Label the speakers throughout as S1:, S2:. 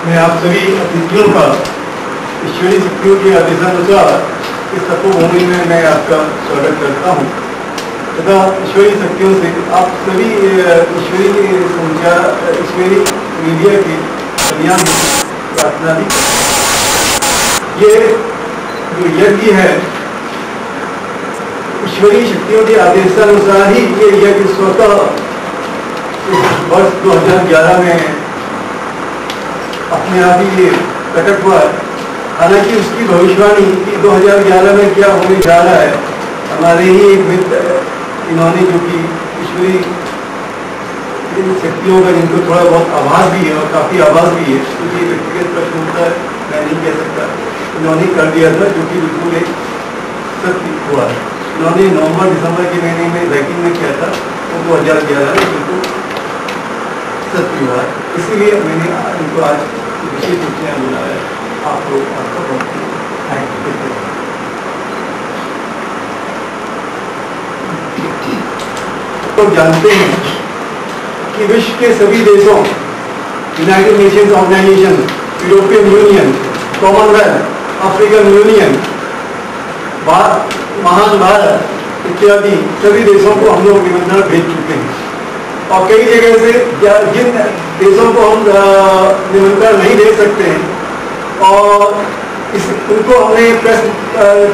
S1: मैं आप सभी अतिथियों का ईश्वरीय शक्तियों के आदेशानुसार इस तपोभूमि में मैं आपका स्वागत करता हूँ तथा ईश्वरीय शक्तियों से आप सभी ईश्वरीय संचार ईश्वरीय मीडिया के कल्याण प्रार्थना भी। ये जो यज्ञ है ईश्वरीय शक्तियों के आदेशानुसार ही ये यज्ञ स्वतः वर्ष 2011 में अपने आप ही ये प्रकट हुआ। हालांकि उसकी भविष्यवाणी कि 2011 में क्या होने जा रहा है, हमारे ही एक मित्र इन्होंने जो कि ईश्वरीय शक्तियों का जिनको थोड़ा बहुत आभास भी है और काफ़ी आभास भी है, क्योंकि व्यक्तिगत प्रश्न होता है, मैं नहीं कह सकता, इन्होंने कर दिया था जो कि बिल्कुल एक सत्य हुआ है। इन्होंने नवंबर दिसंबर के महीने में बैकिंग में किया था, वो 2011 में बिल्कुल सत्य हुआ है। इसीलिए मैंने इनको आज विशेष रूप से बुलाया है। आप लोग आपका बहुत थैंक यू। तो जानते हैं कि विश्व के सभी देशों, United Nations Organisation, European Union, Commonwealth, African Union, महान भारत इत्यादि सभी देशों को हम लोग निमंत्रण भेज चुके हैं। और कई जगह से जिन देशों को हम निमंत्रण नहीं दे सकते हैं और उनको हमने प्रेस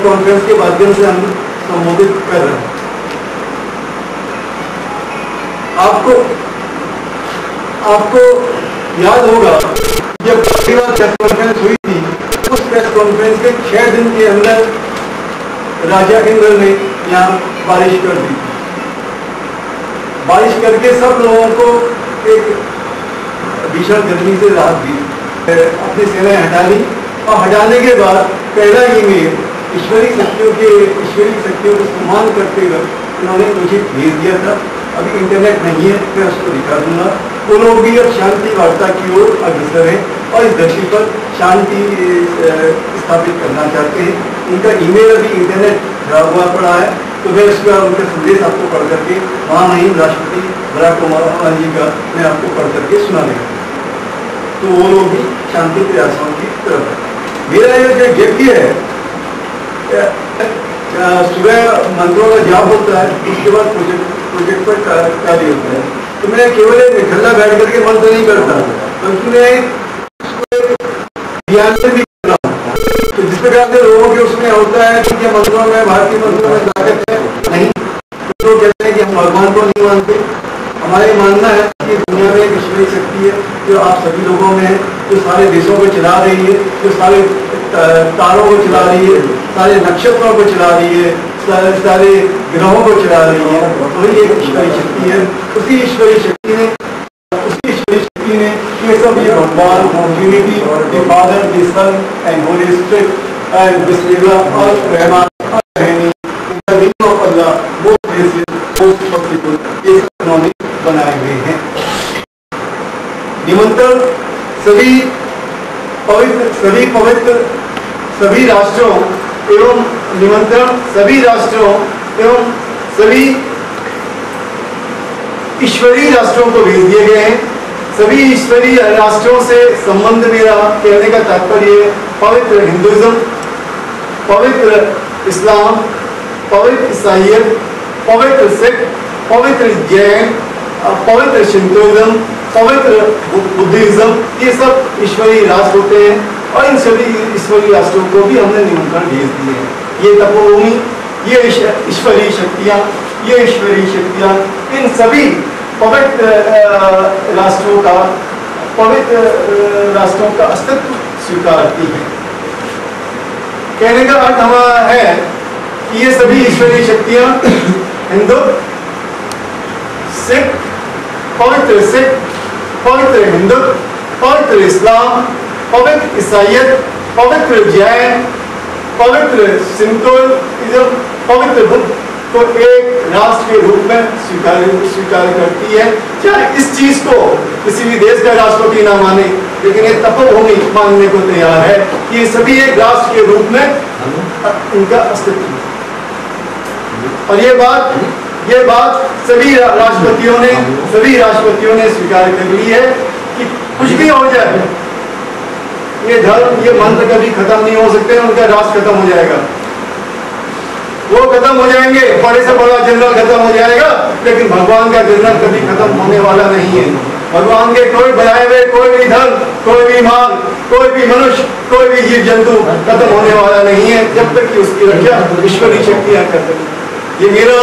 S1: कॉन्फ्रेंस के माध्यम से हम संबोधित कर रहे हैं। आपको याद होगा जब पहली बार प्रेस कॉन्फ्रेंस हुई थी, उस प्रेस कॉन्फ्रेंस के 6 दिन के अंदर राजा इंद्र ने यहाँ बारिश कर दी। बारिश करके सब लोगों को एक भीषण गर्मी से राहत दी, अपनी सेनाएं हटा ली और हटाने के बाद पहला ईमेल ईश्वरीय शक्तियों को सम्मान करते हुए उन्होंने मुझे भेज दिया था। अभी इंटरनेट नहीं है, मैं उसको दिखा दूंगा। वो लोग भी अब शांति वार्ता की ओर अग्रसर हैं और इस धरती पर शांति स्थापित करना चाहते हैं। उनका ईमेल अभी इंटरनेट खराब हुआ पड़ा है, तो मैं उसका उनका संदेश आपको पढ़ करके महामहिम राष्ट्रपति बराक ओबामा जी का मैं आपको पढ़ करके सुना देगा। तो वो लोग भी शांति प्रयासों की तरफ है। मेरा ये जो यज्ञ है, सुबह मंत्रों का जाप होता है, उसके बाद प्रोजेक्ट पर कार्य होता है। तो मैं केवल एक निखल्ला बैठ करके मंत्र नहीं करता, बल्कि मैं ध्यान से भी कर रहा हूँ। तो जिस प्रकार से लोगों के उसमें होता है कि मंत्रों में, भारतीय मंत्रों में ताकत है, नहीं तो लोग कहते हैं कि हम भगवान को नहीं मानते। हमारे मानना है कि दुनिया में एक ईश्वरीय शक्ति है जो आप सभी लोगों में है, जो सारे देशों को चला रही है, जो सारे तारों को चला रही है, सारे नक्षत्रों को चला रही है, सारे ग्रहों को चला रही है। वही एक ईश्वरीय शक्ति है। उसी ईश्वरीय शक्ति ने ये सब ये भगवान, unity, the father, the son and holy spirit and बिस्मिल्लाह और रहमान और रहमी, the name of Allah, most blessed, most merciful, ये सब उन्होंने बनाए हुए हैं। निमंत्रण सभी पवित्र सभी राष्ट्रों एवं निमंत्रण सभी राष्ट्रों एवं सभी ईश्वरीय राष्ट्रों को भेज दिए गए हैं। सभी ईश्वरीय राष्ट्रों से संबंध मेरा कहने का तात्पर्य पवित्र हिंदुइज्म, पवित्र इस्लाम, पवित्र ईसाइयत, पवित्र सिख, पवित्र जैन, पवित्र शिंतोइज्म, पवित्र बुद्धिज्म, ये सब ईश्वरीय राष्ट्र होते हैं। और इन सभी ईश्वरीय राष्ट्रों को भी हमने निमंत्रण भेज दिए हैं। ये तपोभूमि, ये ईश्वरीय शक्तियाँ, इन सभी पवित्र राष्ट्रों का अस्तित्व स्वीकार करती है। कहने का अर्थ हमारा है कि ये सभी ईश्वरीय शक्तियाँ हिंदू, सिख, पवित्र हिंदू, पवित्र इस्लाम, पवित्र ईसाइयत, पवित्र जैन, पवित्र सिंतोइज्म, पवित्र बुद्ध को एक राष्ट्र के रूप में स्वीकार करती है। चाहे इस चीज को किसी भी देश का राष्ट्रपति ना माने, लेकिन ये तपोभूमि मानने को तैयार है कि ये सभी एक राष्ट्र के रूप में उनका अस्तित्व है। और ये बात सभी राष्ट्रपतियों ने स्वीकार कर ली है कि कुछ भी हो जाए, ये धर्म, ये मंत्र कभी खत्म नहीं हो सकते, उनका राज खत्म हो जाएगा, वो खत्म हो जाएंगे, बड़े से बड़ा जनरल खत्म हो जाएगा, लेकिन भगवान का जनरल कभी खत्म होने वाला नहीं है। भगवान के कोई बनाए हुए कोई भी धर्म, कोई भी माल, कोई भी मनुष्य, कोई भी जीव जंतु खत्म होने वाला नहीं है, जब तक कि उसकी रक्षा ईश्वरी शक्तियां कर सकें। ये मेरा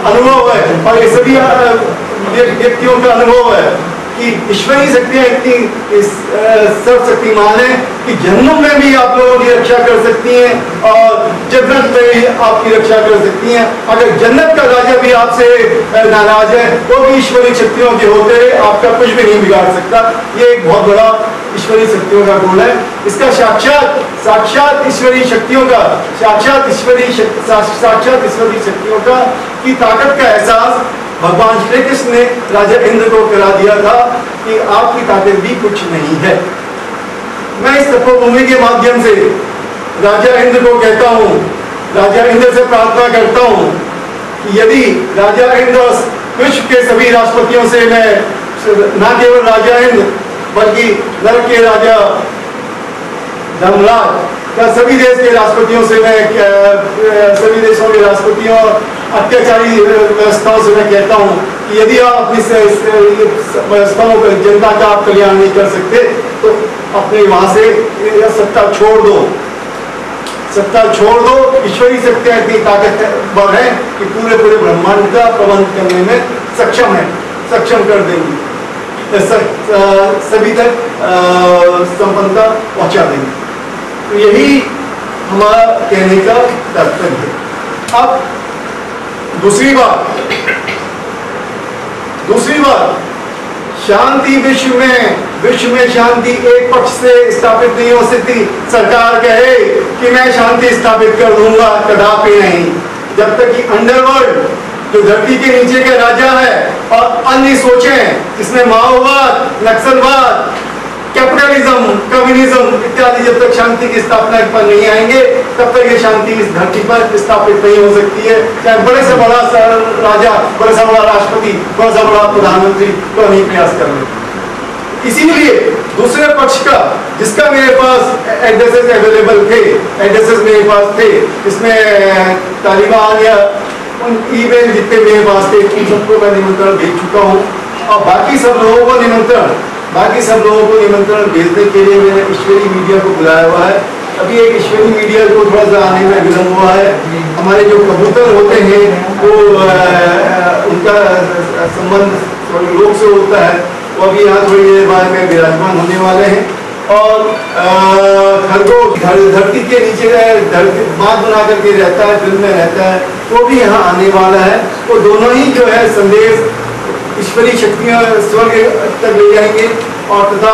S1: अनुभव है और ये सभी व्यक्तियों का अनुभव है कि ईश्वरी शक्तियां इतनी सर्वशक्तिमान है कि जन्म में भी आप लोगों की रक्षा कर सकती हैं और जन्नत में भी आपकी रक्षा कर सकती हैं। अगर जन्नत का राजा भी आपसे नाराज है, वो भी ईश्वरी शक्तियों के होते हुए आपका कुछ भी नहीं बिगाड़ सकता। ये एक बहुत बड़ा ईश्वरी शक्तियों का गुण है। इसका साक्षात ईश्वरी शक्तियों का साक्षात ईश्वरी शक्तियों का की ताकत का एहसास भगवान श्री कृष्ण ने राजा इंद्र को करा दिया था कि आपकी ताकत भी कुछ नहीं है। मैं इस तपोभूमि के माध्यम से राजा इंद्र को कहता हूँ, राजा इंद्र से प्रार्थना करता हूँ कि यदि राजा इंद्र विश्व के सभी राष्ट्रपतियों से मैं न केवल राजा इंद्र बल्कि नरक के राजा धर्मराज या सभी देश के राष्ट्रपतियों से मैं सभी देशों के राष्ट्रपतियों और अत्याचारी व्यवस्थाओं से मैं कहता हूँ कि यदि आप अपनी व्यवस्थाओं पर जनता का आप कल्याण नहीं कर सकते तो अपने वहां से सत्ता छोड़ दो, सत्ता छोड़ दो। ईश्वरी शक्तियां इतनी ताकतवर है कि पूरे ब्रह्मांड का प्रबंध करने में सक्षम कर देंगी, सभी तक संपन्नता पहुंचा देंगे। तो यही हमारा कहने का तात्पर्य है। अब दूसरी बात, शांति विश्व में शांति एक पक्ष से स्थापित नहीं हो सकती। सरकार कहे कि मैं शांति स्थापित कर दूंगा, कदापि नहीं। जब तक कि अंडरवर्ल्ड जो धरती के नीचे का राजा है और अन्य सोचें, इसमें माओवाद, नक्सलवाद, कैपिटलिज्म, कम्युनिज्म इत्यादि जब तक शांति की स्थापना पर नहीं आएंगे तब तक ये शांति इस धरती पर स्थापित नहीं हो सकती है। चाहे बड़े से बड़ा राजा, बड़े से बड़ा राष्ट्रपति, बड़ा से बड़ा प्रधानमंत्री तो नहीं प्रयास कर रहे। इसीलिए दूसरे पक्ष का जिसका मेरे पास एड्रेसेस अवेलेबल थे, एड्रेसेस मेरे पास थे, इसमें तालिबान या उन ईमेल जितने मेरे पास थे उन सबको मैं निमंत्रण भेज चुका हूँ और बाकी सब लोगों को निमंत्रण भेजने के लिए मैंने ईश्वरी मीडिया को बुलाया हुआ है। अभी एक ईश्वरी मीडिया को थोड़ा सा आने में विलम्ब हुआ है। हमारे जो कबूतर होते हैं वो उनका संबंध लोग से होता है, वो अभी यहाँ थोड़ी देर बाद में विराजमान होने वाले हैं। और खरगोश धरती के नीचे बांध बना करके रहता है, दिल में रहता है, वो भी यहाँ आने वाला है। वो दोनों ही जो है संदेश ईश्वरी शक्तियाँ स्वर्ग तक ले जाएंगे और तथा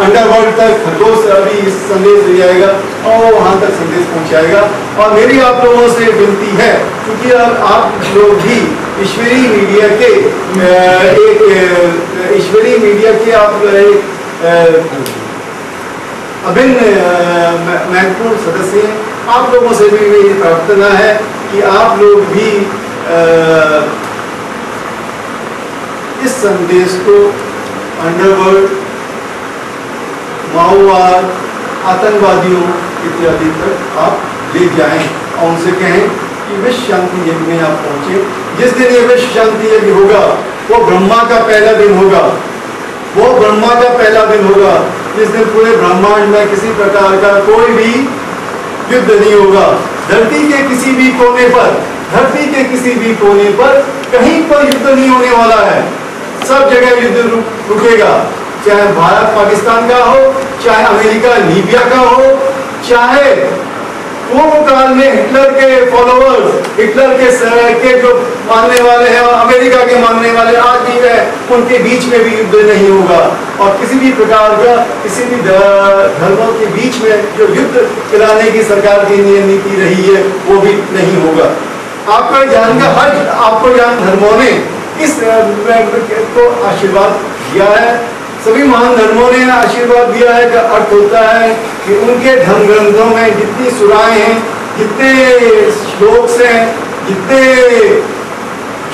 S1: अंडरवर्ल्ड तक खरगोश अभी इस संदेश ले जाएगा और वहाँ तक संदेश पहुँचाएगा। और मेरी आप लोगों से विनती है, क्योंकि आप लोग भी ईश्वरी मीडिया के आप अभिन्न महत्वपूर्ण सदस्य हैं। आप लोगों से भी मेरी प्रार्थना है कि आप लोग भी इस संदेश को अंडरवर्ल्ड, माओवाद, आतंकवादियों इत्यादि तक आप ले जाएं और उनसे कहें कि विश्व शांति यज्ञ में आप पहुंचे। जिस दिन ये विश्व शांति यज्ञ होगा वो ब्रह्मा का पहला दिन होगा, जिस दिन पूरे ब्रह्मांड में किसी प्रकार का कोई भी युद्ध नहीं होगा। धरती के किसी भी कोने पर कहीं पर युद्ध नहीं होने वाला है। सब जगह युद्ध रुकेगा, चाहे भारत पाकिस्तान का हो, चाहे अमेरिका लीबिया का हो, चाहे पूर्व काल में हिटलर के फॉलोअर्स, हिटलर के जो मानने वाले हैं और अमेरिका के मानने वाले आज भी है, उनके बीच में भी युद्ध नहीं होगा। और किसी भी प्रकार का किसी भी धर्मों के बीच में जो युद्ध कराने की सरकार की नीति रही है वो भी नहीं होगा। आपको जान धर्मों ने इस को आशीर्वाद दिया है, सभी महान धर्मों ने आशीर्वाद दिया है का अर्थ होता है कि उनके धर्म ग्रंथों में जितनी सुराएं हैं, जितने श्लोक हैं, जितने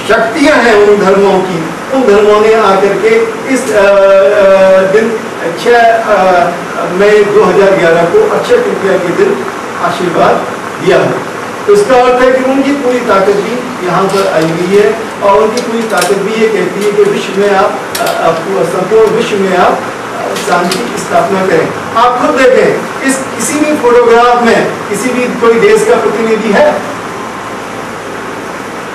S1: शक्तियां हैं उन धर्मों ने आकर के इस दिन 6 मई 2011 को अक्षय तृतीया के दिन आशीर्वाद दिया है। तो इसका अर्थ है कि उनकी पूरी ताकत भी यहाँ पर आई हुई है और उनकी पूरी ताकत भी ये कहती है कि विश्व में आप संपूर्ण विश्व में आप शांति की स्थापना करें। आप खुद देखें, इस किसी भी फोटोग्राफ में किसी भी कोई देश का प्रतिनिधि है?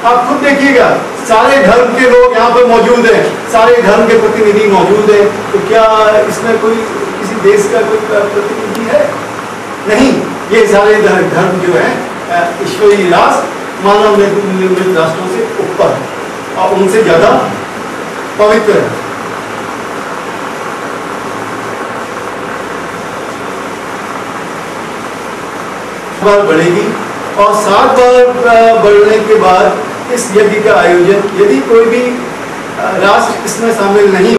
S1: आप खुद देखिएगा, सारे धर्म के लोग यहाँ पर मौजूद हैं, सारे धर्म के प्रतिनिधि मौजूद हैं। तो क्या इसमें कोई किसी देश का कोई प्रतिनिधि है? नहीं, ये सारे धर्म जो है ईश्वरीय राष्ट्र मानव निर्मित राष्ट्रों से ऊपर है और उनसे ज्यादा पवित्र है। बार बढ़ेगी और 7 बार बढ़ने के बाद इस यज्ञ का आयोजन, यदि कोई भी राष्ट्र इसमें शामिल नहीं